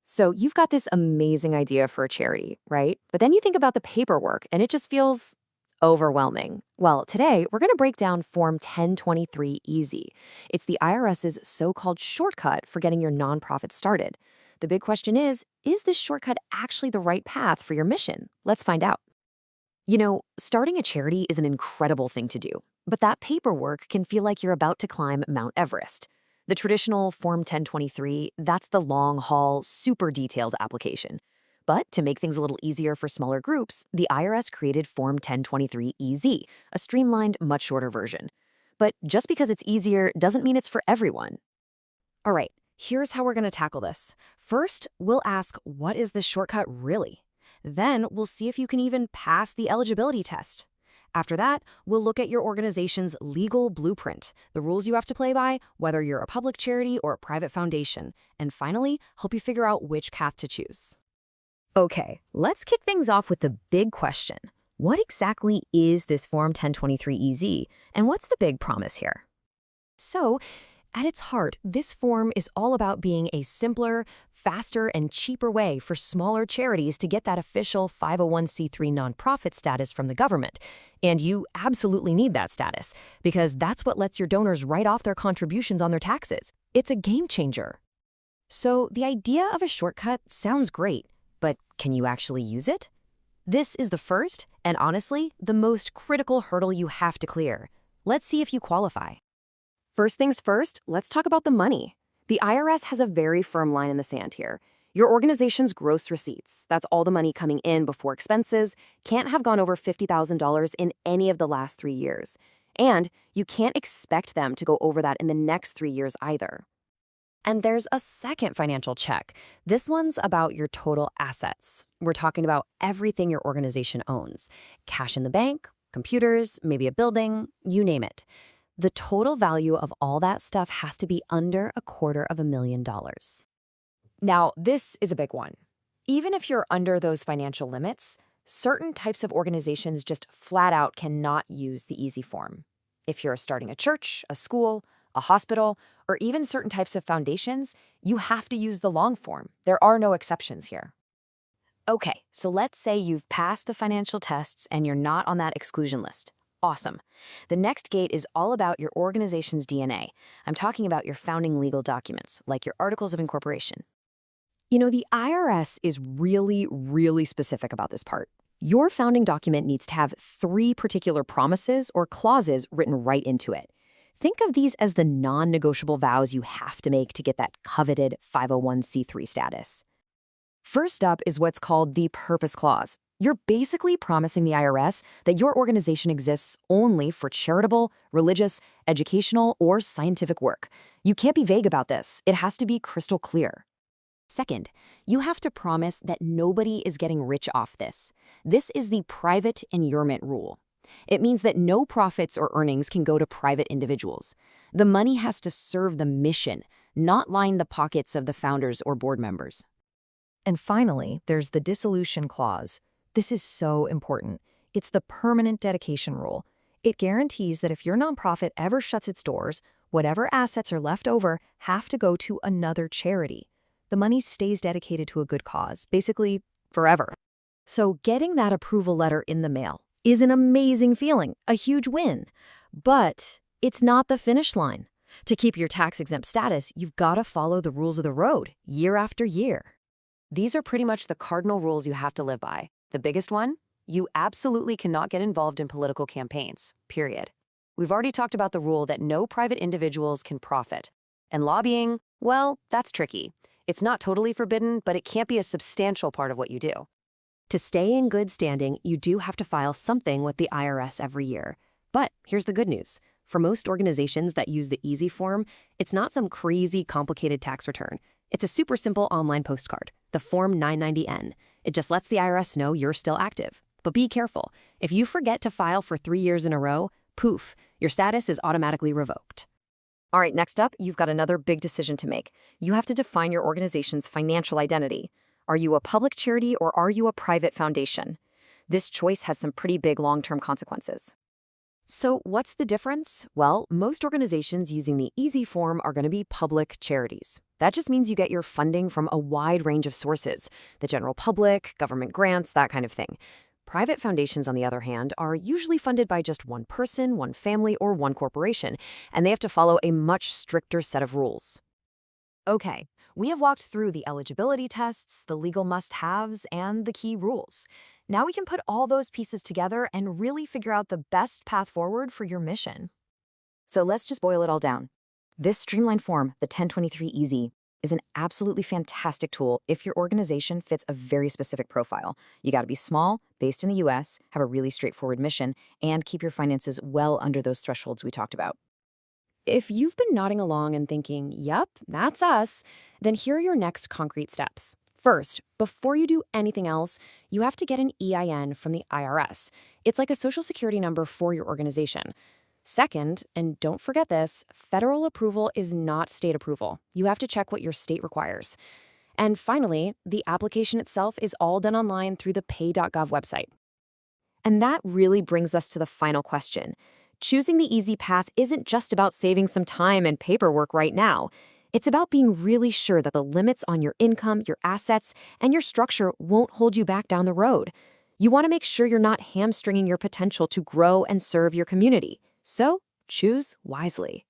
So you've got this amazing idea for a charity, right? But then you think about the paperwork and it just feels overwhelming. Well, today we're going to break down Form 1023 Easy. It's the IRS's so-called shortcut for getting your nonprofit started. The big question is this shortcut actually the right path for your mission? Let's find out. Starting a charity is an incredible thing to do, but that paperwork can feel like you're about to climb Mount Everest. The traditional Form 1023, that's the long haul, super detailed application. But to make things a little easier for smaller groups, the IRS created Form 1023 EZ, a streamlined, much shorter version. But just because it's easier doesn't mean it's for everyone. All right, here's how we're going to tackle this. First, we'll ask, what is this shortcut really? Then we'll see if you can even pass the eligibility test. After that, we'll look at your organization's legal blueprint, the rules you have to play by, whether you're a public charity or a private foundation, and finally, help you figure out which path to choose. Okay, let's kick things off with the big question. What exactly is this Form 1023 EZ, and what's the big promise here? So, at its heart, this form is all about being a simpler, faster, and cheaper way for smaller charities to get that official 501c3 nonprofit status from the government. And you absolutely need that status, because that's what lets your donors write off their contributions on their taxes. It's a game changer. So the idea of a shortcut sounds great, but can you actually use it? This is the first, and honestly, the most critical hurdle you have to clear. Let's see if you qualify. First things first, let's talk about the money. The IRS has a very firm line in the sand here. Your organization's gross receipts, that's all the money coming in before expenses, can't have gone over $50,000 in any of the last 3 years. And you can't expect them to go over that in the next 3 years either. And there's a second financial check. This one's about your total assets. We're talking about everything your organization owns. Cash in the bank, computers, maybe a building, you name it. The total value of all that stuff has to be under $250,000. Now, this is a big one. Even if you're under those financial limits, certain types of organizations just flat out cannot use the easy form. If you're starting a church, a school, a hospital, or even certain types of foundations, you have to use the long form. There are no exceptions here. Okay, so let's say you've passed the financial tests and you're not on that exclusion list. Awesome. The next gate is all about your organization's DNA. I'm talking about your founding legal documents, like your articles of incorporation. The IRS is really specific about this part. Your founding document needs to have 3 particular promises or clauses written right into it. Think of these as the non-negotiable vows you have to make to get that coveted 501c3 status. First up is what's called the Purpose Clause. You're basically promising the IRS that your organization exists only for charitable, religious, educational, or scientific work. You can't be vague about this. It has to be crystal clear. Second, you have to promise that nobody is getting rich off this. This is the private inurement rule. It means that no profits or earnings can go to private individuals. The money has to serve the mission, not line the pockets of the founders or board members. And finally, there's the dissolution clause. This is so important. It's the permanent dedication rule. It guarantees that if your nonprofit ever shuts its doors, whatever assets are left over have to go to another charity. The money stays dedicated to a good cause, basically forever. So getting that approval letter in the mail is an amazing feeling, a huge win. But it's not the finish line. To keep your tax-exempt status, you've got to follow the rules of the road, year after year. These are pretty much the cardinal rules you have to live by. The biggest one? You absolutely cannot get involved in political campaigns, period. We've already talked about the rule that no private individuals can profit. And lobbying, well, that's tricky. It's not totally forbidden, but it can't be a substantial part of what you do. To stay in good standing, you do have to file something with the IRS every year. But here's the good news. For most organizations that use the easy form, it's not some crazy, complicated tax return. It's a super simple online postcard, the Form 990N. It just lets the IRS know you're still active. But be careful. If you forget to file for 3 years in a row, poof, your status is automatically revoked. All right, next up, you've got another big decision to make. You have to define your organization's financial identity. Are you a public charity or are you a private foundation? This choice has some pretty big long-term consequences. So what's the difference? Well, most organizations using the easy form are going to be public charities. That just means you get your funding from a wide range of sources, the general public, government grants, that kind of thing. Private foundations, on the other hand, are usually funded by just one person, one family, or one corporation, and they have to follow a much stricter set of rules. Okay, we have walked through the eligibility tests, the legal must-haves, and the key rules. Now we can put all those pieces together and really figure out the best path forward for your mission. So let's just boil it all down. This streamlined form, the 1023 Easy, is an absolutely fantastic tool if your organization fits a very specific profile. You got to be small, based in the US, have a really straightforward mission, and keep your finances well under those thresholds we talked about. If you've been nodding along and thinking, yep, that's us, then here are your next concrete steps. First, before you do anything else, you have to get an EIN from the IRS. It's like a social security number for your organization. Second, and don't forget this, federal approval is not state approval. You have to check what your state requires. And finally, the application itself is all done online through the pay.gov website. And that really brings us to the final question. Choosing the easy path isn't just about saving some time and paperwork right now. It's about being really sure that the limits on your income, your assets, and your structure won't hold you back down the road. You want to make sure you're not hamstringing your potential to grow and serve your community. So choose wisely.